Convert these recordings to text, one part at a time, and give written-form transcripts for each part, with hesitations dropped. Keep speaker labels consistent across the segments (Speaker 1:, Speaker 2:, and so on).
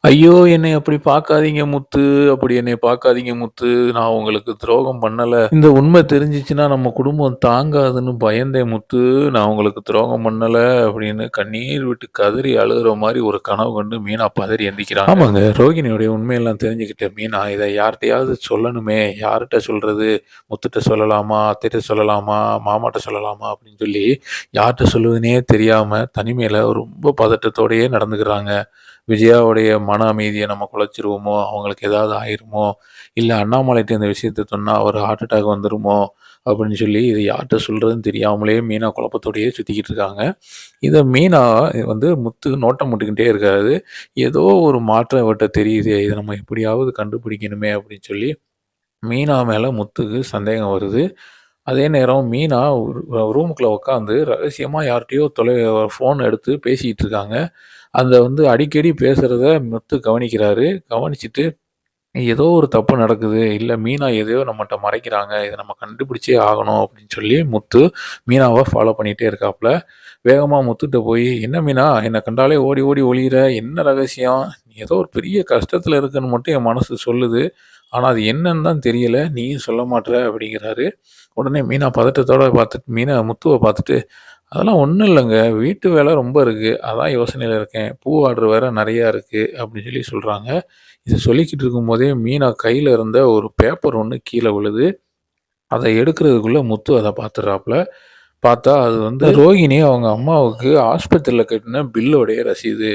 Speaker 1: ஐயோ! என்னைய அப்படி பார்க்காதீங்க முத்து, அப்படி என்னைய பார்க்காதீங்க முத்து. நான் உங்களுக்கு துரோகம் பண்ணல. இந்த உண்மை தெரிஞ்சுச்சுன்னா நம்ம குடும்பம் தாங்காதுன்னு பயந்தேன் முத்து. நான் உங்களுக்கு துரோகம் பண்ணல அப்படின்னு கண்ணீர் விட்டு கதறி அழுகுற மாரி ஒரு கனவு கண்டு மீனா பதறி எந்திக்கிறாங்க. ஆமாங்க. ரோகிணியோடைய உண்மையெல்லாம் தெரிஞ்சுக்கிட்ட மீனா, இத யார்ட்டயாவது சொல்லணுமே, யார்ட்ட சொல்றது? முத்துட்ட சொல்லலாமா? அத்தைட்ட சொல்லலாமா? மாமாட்ட சொல்லலாமா? அப்படின்னு சொல்லி யார்ட்ட சொல்லுதுன்னே தெரியாம தனிமையில ரொம்ப பதட்டத்தோடயே நடந்துக்கிறாங்க. விஜயாவுடைய மன அமைதிய நம்ம குலைச்சிருவோமோ! அவங்களுக்கு ஏதாவது ஆயிருமோ! இல்ல அண்ணாமலைட்ட இந்த விஷயத்த சொன்னா ஒரு ஹார்ட் அட்டாக் வந்துருமோ! அப்படின்னு சொல்லி இத யார்ட்ட சொல்றதுன்னு தெரியாமலே மீனா குழப்பத்தோடயே சுத்திக்கிட்டு இருக்காங்க. இத மீனா வந்து முத்து நோட்டம் விட்டுக்கிட்டே இருக்காரு. ஏதோ ஒரு மாற்றம் இவர்ட்ட தெரியுதே! இத நம்ம எப்படியாவது கண்டுபிடிக்கணுமே! அப்படின்னு சொல்லி மீனா மேல முத்துக்கு சந்தேகம் வருது. அதே நேரம் மீனா ரூமுக்குள்ள உட்காந்து ரகசியமா யார்ட்டயோ ஃபோன் எடுத்து பேசிட்டு இருக்காங்க. அந்த வந்து அடிக்கடி பேசுறத முத்து கவனிக்கிறாரு. கவனிச்சுட்டு ஏதோ ஒரு தப்பு நடக்குது. இல்ல மீனா எதையோ நம்மட்ட மறைக்கிறாங்க. இத நம்ம கண்டுபிடிச்சே ஆகணும் அப்படின்னு சொல்லி முத்து மீனாவ ஃபாலோ பண்ணிட்டே இருக்காப்ல. வேகமா முத்துட்ட போய், "என்ன மீனா? என்ன கண்டாலே ஓடி ஓடி ஒளியிற? என்ன ரகசியம்? நீ ஏதோ ஒரு பெரிய கஷ்டத்துல இருக்கன்னு மட்டும் என் மனசு சொல்லுது. ஆனா அது என்னன்னு தான் தெரியல. நீயும் சொல்ல மாட்ற" அப்படிங்கிறாரு. உடனே மீனா பதட்டத்தோட பார்த்துட்டு முத்துவ பார்த்துட்டு, "அதெல்லாம் ஒண்ணும் இல்லங்க. வீட்டு வேலை ரொம்ப இருக்கு. அதான் யோசனையில இருக்கேன். பூ ஆர்டர் வேற நெறையா இருக்கு" அப்படின்னு சொல்லி சொல்றாங்க. இத சொல்லிக்கிட்டு இருக்கும்போதே மீனா கையில இருந்த ஒரு பேப்பர் ஒண்ணு கீழ விழுது. அத எடுக்கிறதுக்குள்ள முத்து அத பார்த்துடுறாப்ல. பார்த்தா அது வந்து ரோகிணி அவங்க அம்மாவுக்கு ஆஸ்பத்திரியில கட்டின பில்லோடைய ரசீது.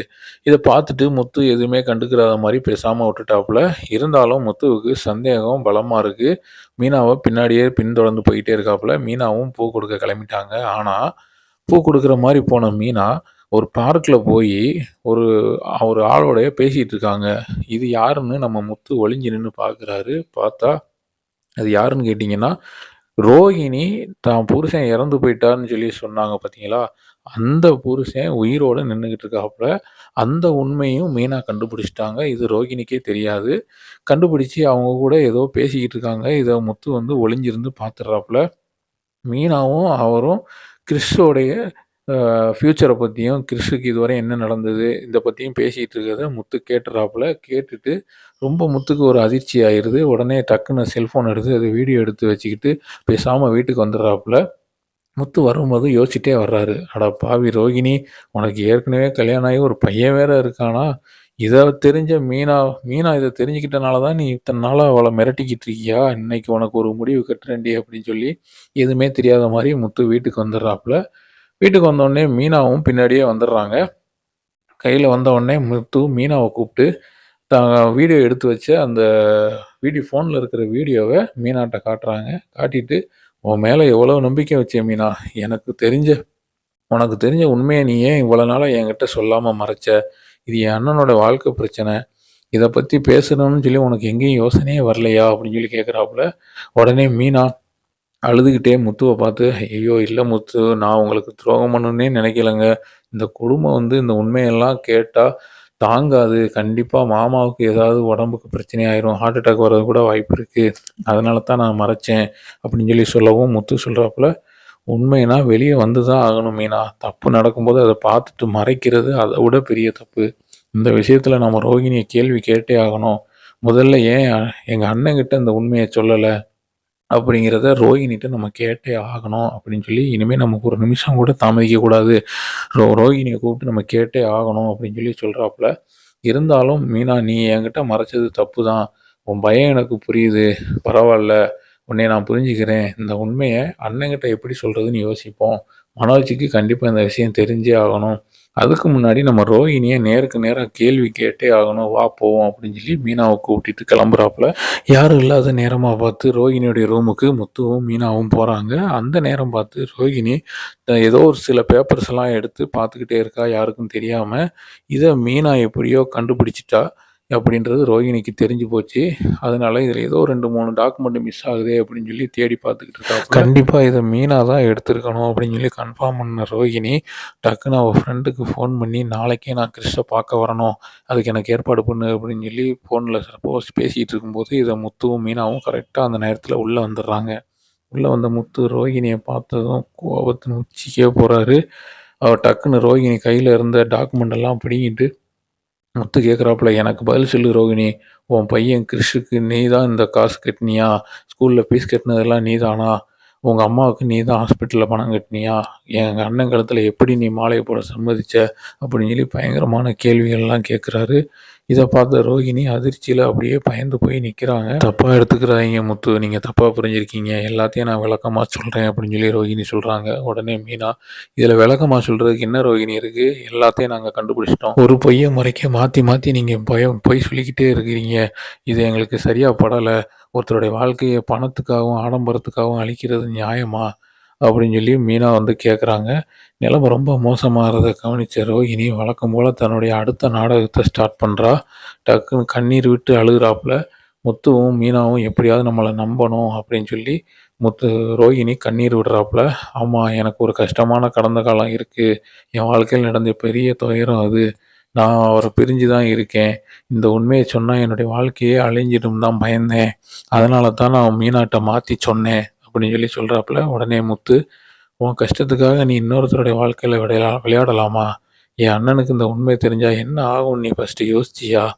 Speaker 1: இத பார்த்துட்டு முத்து எதுவுமே கண்டுக்கிறாத மாரி பேசாம விட்டுட்டாப்புல. இருந்தாலும் முத்துவுக்கு சந்தேகம் பலமா இருக்கு. மீனாவ பின்னாடியே பின்தொடர்ந்து போயிட்டே இருக்காப்புல. மீனாவும் பூ குடுக்க கிளம்பிட்டாங்க. ஆனா, பூ குடுக்குற மாரி போன மீனா, ஒரு பார்க்ல போயி ஒரு ஒரு ஆளோடயே பேசிட்டு இருக்காங்க. இது யாருன்னு நம்ம முத்து ஒளிஞ்சு நின்னு பார்க்குறாரு. பார்த்தா அது யாருன்னு கேட்டீங்கன்னா, ரோகிணி தான் புருஷன் இறந்து போயிட்டாருன்னு சொல்லி சொன்னாங்க பார்த்தீங்களா? அந்த புருஷன் உயிரோட நின்னுகிட்டு இருக்காப்புல. அந்த உண்மையும் மீனா கண்டுபிடிச்சுட்டாங்க. இது ரோகிணிக்கே தெரியாது. கண்டுபிடிச்சு அவங்க கூட ஏதோ பேசிக்கிட்டு இருக்காங்க. இத முத்து வந்து ஒளிஞ்சிருந்து பார்த்துடுறாப்புல. மீனாவும் அவரும் கிறிஷோடைய ஃப்யூச்சர பத்தியும், கிறிஷுக்கு இதுவரை என்ன நடந்தது? இத பத்தியும் பேசிட்டு இருக்கிறத முத்து கேட்டுறாப்புல. கேட்டுட்டு ரொம்ப முத்துக்கு ஒரு அதிர்ச்சி ஆயிருது. உடனே டக்குனு செல்ஃபோன் எடுத்து அத வீடியோ எடுத்து வச்சுக்கிட்டு, பேசாம வீட்டுக்கு வந்துடுறாப்புல. முத்து வரும்போது யோசிச்சுட்டே வர்றாரு. "அட பாவி ரோகிணி! உனக்கு ஏற்கனவே கல்யாணம் ஆகி ஒரு பையன் வேற இருக்கானா? இத தெரிஞ்ச மீனா மீனா இத தெரிஞ்சுக்கிட்டனால தான் நீ இத்தன நாளா அவள மிரட்டிக்கிட்டு இருக்கியா? இன்னைக்கு உனக்கு ஒரு முடிவு கட்டுறேன்டி" அப்படின்னு சொல்லி எதுவுமே தெரியாத மாரி முத்து வீட்டுக்கு வந்துடுறாப்புல. வீட்டுக்கு வந்தோனே மீனாவும் பின்னாடியே வந்துடுறாங்க. கையில வந்தவுடனே முத்து மீனாவ கூப்ட்டு, தான் வீடியோ எடுத்து வச்ச அந்த ஃபோன்ல இருக்கிற வீடியோவ மீனாட்ட காட்டுறாங்க. காட்டிட்டு, "உன் மேல எவ்வளோ நம்பிக்கை வச்சேன் மீனா. எனக்கு தெரிஞ்ச உனக்கு தெரிஞ்ச உண்மைய நீ ஏன் இவ்வளோ நாளா என்கிட்ட சொல்லாம மறைச்ச? இது என் அண்ணனோட வாழ்க்கை பிரச்சனை. இத பத்தி பேசணும்னு சொல்லி உனக்கு எங்கேயும் யோசனையே வரலையா?" அப்படின்னு சொல்லி கேட்குறாப்புல. உடனே மீனா அழுதுகிட்டே முத்துவ பார்த்து, "ஐயய்யோ! இல்ல முத்து. நான் உங்களுக்கு துரோகம் பண்ணணும்னே நினைக்கலங்க. இந்த குடும்பம் வந்து இந்த உண்மையெல்லாம் கேட்டா தாங்காது. கண்டிப்பா மாமாவுக்கு ஏதாவது உடம்புக்கு பிரச்சனை ஆயிரும். ஹார்ட் அட்டாக் வரது கூட வாய்ப்பு இருக்கு. அதனால தான் நான் மறைச்சேன்." அப்படின்னு சொல்லி சொல்லவும், முத்து சொல்றாப்புல, "உண்மைனா வெளிய வந்து தான் ஆகணும் மீனா. தப்பு நடக்கும்போது அத பார்த்துட்டு மறைக்கிறது அத விட பெரிய தப்பு. இந்த விஷயத்துல நம்ம ரோகிணிய கேள்வி கேட்டே ஆகணும். முதல்ல ஏன் எங்க அண்ணன்கிட்ட இந்த உண்மைய சொல்லல?" அப்படிங்கிறத ரோஹிணிட்ட நம்ம கேட்டே ஆகணும் அப்படின்னு சொல்லி, இனிமே நமக்கு ஒரு நிமிஷம் கூட தாமதிக்க கூடாது. ரோஹிணிய கூப்பிட்டு நம்ம கேட்டே ஆகணும் அப்படின்னு சொல்லி சொல்றாப்புல. இருந்தாலும் மீனா நீ என்கிட்ட மறைச்சது தப்பு தான். உன் பயம் எனக்கு புரியுது. பரவால்ல. உன்னைய நான் புரிஞ்சுக்கிறேன். இந்த உண்மைய அண்ணன்கிட்ட எப்படி சொல்றதுன்னு யோசிப்போம். மனோஜுக்கு கண்டிப்பா இந்த விஷயம் தெரிஞ்சே ஆகணும். அதுக்கு முன்னாடி நம்ம ரோஹிணிய நேருக்கு நேரா கேள்வி கேட்டே ஆகணும். வா போவோம் அப்படின்னு சொல்லி மீனாவ கூட்டிட்டு கிளம்புறாப்புல. யாரும் இல்லாத நேரமா பார்த்து ரோகிணியுடைய ரூமுக்கு முத்துவும், மீனாவும் போறாங்க. அந்த நேரம் பார்த்து ரோகிணி ஏதோ ஒரு சில பேப்பர்ஸ்லாம் எடுத்து பார்த்துக்கிட்டே இருக்கா, யாருக்கும் தெரியாம. இத மீனா எப்படியோ கண்டுபிடிச்சுட்டா அப்படின்றது ரோகிணிக்கு தெரிஞ்சு போச்சு. அதனால இதில ஏதோ 2, 3 டாக்குமெண்ட் மிஸ் ஆகுதே அப்படின்னு சொல்லி தேடி பார்த்துக்கிட்டு இருக்காப்புல. கண்டிப்பா இத மீனா தான் எடுத்திருக்கணும் அப்படின்னு சொல்லி கன்ஃபார்ம் பண்ண ரோகிணி, டக்குனு அவ ஃப்ரெண்டுக்கு ஃபோன் பண்ணி, "நாளைக்கே நான் கிறிஷ பார்க்க வரணும். அதுக்கு எனக்கு ஏற்பாடு பண்ணு" அப்படின்னு சொல்லி ஃபோன்ல சப்போஸ் பேசிட்டு இருக்கும்போது, இத முத்துவும், மீனாவும் கரெக்ட்டா அந்த நேரத்தில உள்ள வந்துடுறாங்க. உள்ள வந்த முத்து ரோகிணிய பார்த்ததும் கோவத்தின் உச்சிக்கே போறாரு. அவர் டக்குனு ரோகிணி கையில இருந்த டாக்குமெண்ட் எல்லாம் பிடுங்கிட்டு முத்து கேட்குறாப்புல, "எனக்கு பதில் சொல்லு ரோகிணி. உன் பையன் கிறிஷுக்கு நீ தான் இந்த காசு கட்டினியா? ஸ்கூல்ல ஃபீஸ் கட்டினதெல்லாம் நீ தானா? உங்க அம்மாவுக்கு நீ தான் ஹாஸ்பிட்டல்ல பணம் கட்டினியா? எங்க அண்ணன் கழுத்துல எப்படி நீ மாலைய போட சம்மதிச்ச?" அப்படின்னு சொல்லி பயங்கரமான கேள்விகள்லாம் கேட்குறாரு. இத பார்த்த ரோகிணி அதிர்ச்சியில அப்படியே பயந்து போய் நிக்கிறாங்க. "தப்பா எடுத்துக்கிறாதீங்க முத்து. நீங்க தப்பா புரிஞ்சிருக்கீங்க. எல்லாத்தையும் நான் விளக்கமா சொல்றேன்." அப்படின்னு சொல்லி ரோகிணி சொல்றாங்க. உடனே மீனா, "இதுல விளக்கமா சொல்றதுக்கு என்ன ரோகிணி இருக்கு? எல்லாத்தையும் நாங்க கண்டுபிடிச்சிட்டோம். ஒரு பொய்ய மறைக்க மாத்தி மாத்தி நீங்க பொய் சொல்லிக்கிட்டே இருக்கிறீங்க. இது எங்களுக்கு சரியா படல. ஒருத்தருடைய வாழ்க்கைய பணத்துக்காகவும், ஆடம்பரத்துக்காகவும் அழிக்கிறது நியாயமா?" அப்படின்னு சொல்லி மீனா வந்து கேட்குறாங்க. நிலைமை ரொம்ப மோசமாகறத கவனிச்ச ரோகிணி வழக்கம் போல தன்னுடைய அடுத்த நாடகத்த ஸ்டார்ட் பண்றா. டக்குன்னு கண்ணீர் விட்டு அழுகுறாப்புல. முத்துவும், மீனாவும் எப்படியாவது நம்மள நம்பணும் அப்படின்னு சொல்லி முத்து ரோகிணி கண்ணீர் விடுறாப்புல. "ஆமா, எனக்கு ஒரு கஷ்டமான கடந்த காலம் இருக்கு. என் வாழ்க்கையில நடந்த பெரிய துயரம் அது. நான் அவர பிரிஞ்சு தான் இருக்கேன். இந்த உண்மைய சொன்னா என்னுடைய வாழ்க்கையே அழிஞ்சிடும்னு தான் பயந்தேன். அதனால தான் நான் மீனாட்ட மாத்தி சொன்னேன்." அப்படின்னு சொல்லி சொல்றாப்புல. உடனே முத்து, "உன் கஷ்டத்துக்காக நீ இன்னொருத்தருடைய வாழ்க்கையில விளையாடலாமா? என் அண்ணனுக்கு இந்த உண்மை தெரிஞ்சா என்ன ஆகும்னு நீ ஃபர்ஸ்ட்டு யோசிச்சியா?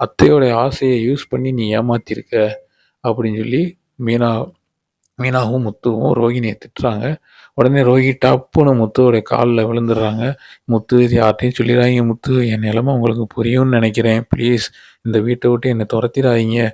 Speaker 1: அத்தையோட ஆசைய யூஸ் பண்ணி நீ ஏமாத்தியிருக்க." அப்படின்னு சொல்லி மீனா மீனாவும், முத்துவும் ரோகிணிய திட்டுறாங்க. உடனே ரோஹி டப்புன்னு முத்துவோடைய கால்ல விழுந்துடுறாங்க. "முத்து, இது யார்ட்டயும் சொல்லிறாதீங்க முத்து. என் நிலைமை உங்களுக்கு புரியும்னு நெனைக்கிறேன். ப்ளீஸ் இந்த வீட்ட விட்டு என்ன தொரத்திறாதீங்க.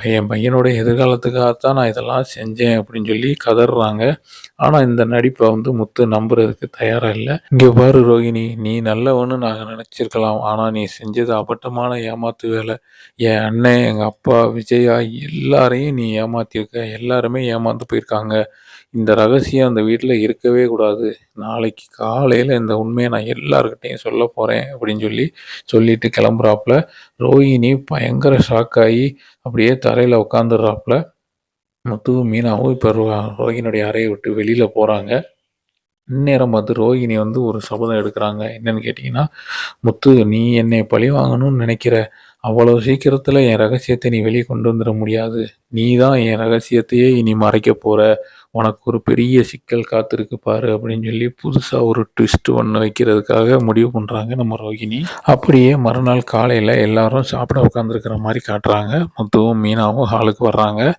Speaker 1: என் பையனோட எதிர்காலத்துக்காகத்தான் நான் இதெல்லாம் செஞ்சேன்." அப்படின்னு சொல்லி கதர்றாங்க. ஆனா இந்த நடிப்ப வந்து முத்து நம்புறதுக்கு தயாரா இல்ல. "இங்க பாரு ரோகிணி, நீ நல்லவன்னு நாங்க நெனச்சிருக்கலாம். ஆனா நீ செஞ்சது அபட்டமான ஏமாத்து வேல. என் அண்ணன், எங்க அப்பா, விஜயா எல்லாரையும் நீ ஏமாத்தியிருக்க. எல்லாருமே ஏமாந்து போயிருக்காங்க. இந்த ரகசியம் அந்த வீட்ல இருக்கவே கூடாது. நாளைக்கு காலையில இந்த உண்மைய நான் எல்லார்கிட்டயும் சொல்லப் போறேன்." அப்படின்னு சொல்லி சொல்லிட்டு கிளம்புறாப்புல. ரோஹிணி பயங்கர ஷாக் ஆயி அப்படியே தரையில உட்காந்துர்றாப்புல. முத்துவும், மீனாவும் இப்ப ரோஹிணியுடைய அறைய விட்டு வெளியில போறாங்க. இந்நேரம் பார்த்து ரோஹிணி வந்து ஒரு சபதம் எடுக்குறாங்க. என்னன்னு கேட்டீங்கன்னா, "முத்து, நீ என்னைய பழிவாங்கணும்னு நெனைக்கிற. அவ்வளவு சீக்கிரத்துல என் ரகசியத்த நீ வெளிய கொண்டு வந்துர முடியாது. நீ தான் என் ரகசியத்தையே இனி மறைக்கப் போற. உனக்கு ஒரு பெரிய சிக்கல் காத்திருக்கு பாரு." அப்படின்னு சொல்லி புதுசா ஒரு ட்விஸ்ட் ஒண்ணு வைக்கிறதுக்காக முடிவு பண்றாங்க நம்ம ரோகிணி. அப்படியே மறுநாள் காலையில எல்லாரும் சாப்பிட உட்காந்துருக்கிற மாரி காட்டுறாங்க. முத்துவும், மீனாவும் ஹாலுக்கு வர்றாங்க.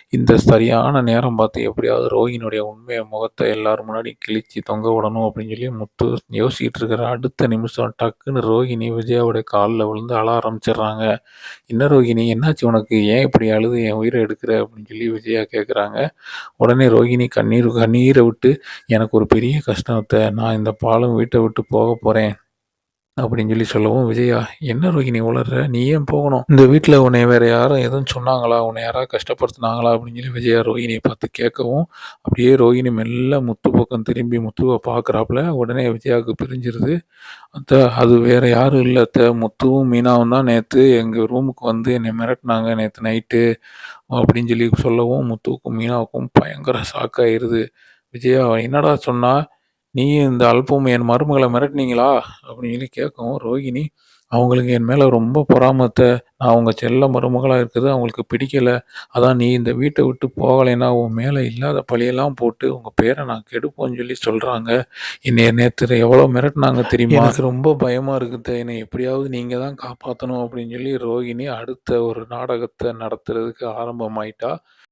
Speaker 1: இந்த சரியான நேரம் பார்த்து எப்படியாவது ரோகிணியுடைய உண்மைய முகத்த எல்லார் முன்னாடியும் கிழிச்சு தொங்க விடணும் அப்படின்னு சொல்லி முத்து யோசிச்சுட்டு இருக்கிற அடுத்த நிமிஷம் டக்குன்னு ரோகிணி விஜயாவுடைய கால்ல விழுந்து அழ ஆரம்பிச்சிடுறாங்க. "என்ன ரோகிணி, என்னாச்சு உனக்கு? ஏன் இப்படி அழுது என் உயிர எடுக்கிற?" அப்படின்னு சொல்லி விஜயா கேட்குறாங்க. உடனே ரோகிணி கண்ணீர விட்டு, "எனக்கு ஒரு பெரிய கஷ்டம் அத்த. நான் இந்த பாழும் வீட்ட விட்டு போகப் போறேன்." அப்படின்னு சொல்லி சொல்லவும், விஜயா, "என்ன ரோஹிணி உளர்ற? நீ ஏன் போகணும்? இந்த வீட்ல உன்னைய வேற யாரும் எதுவும் சொன்னாங்களா? உன்னை யாராவது கஷ்டப்படுத்துனாங்களா?" அப்படின்னு சொல்லி விஜயா ரோஹிணிய பார்த்து கேட்கவும், அப்படியே ரோஹிணி மெல்ல முத்து பக்கம் திரும்பி முத்துவ பார்க்குறாப்புல. உடனே விஜயாவுக்கு புரிஞ்சிருது. "அத்த, அது வேற யாரும் இல்ல அத்த. முத்துவும், மீனாவும் தான் நேத்து எங்க ரூமுக்கு வந்து என்னை மிரட்டுனாங்க நேத்து நைட்டு." அப்படின்னு சொல்லி சொல்லவும், முத்துவுக்கும், மீனாவுக்கும் பயங்கர ஷாக் ஆயிருது. விஜயா, "என்னடா சொன்னா? நீயும் இந்த அல்பமும் என் மருமகள மிரட்டுனீங்களா?" அப்படின்னு சொல்லி கேட்கவும், ரோகிணி, "அவங்களுக்கு என் மேல ரொம்ப பொறாம அத்த. நான் உங்க செல்ல மருமகளா இருக்கிறது அவங்களுக்கு பிடிக்கல. அதான் நீ இந்த வீட்ட விட்டு போகலைன்னா உன் மேல இல்லாத பழியெல்லாம் போட்டு உங்க பேர நான் கெடுப்பேன்னு சொல்லி சொல்றாங்க. என்னைய நேத்து எவ்வளோ மிரட்டுனாங்க தெரியுமா? எனக்கு ரொம்ப பயமா இருக்கு அத்த. என்னை எப்படியாவது நீங்க தான் காப்பாத்தணும்." அப்படின்னு சொல்லி ரோகிணி அடுத்த ஒரு நாடகத்த நடத்துறதுக்கு ஆரம்பமாயிட்டா.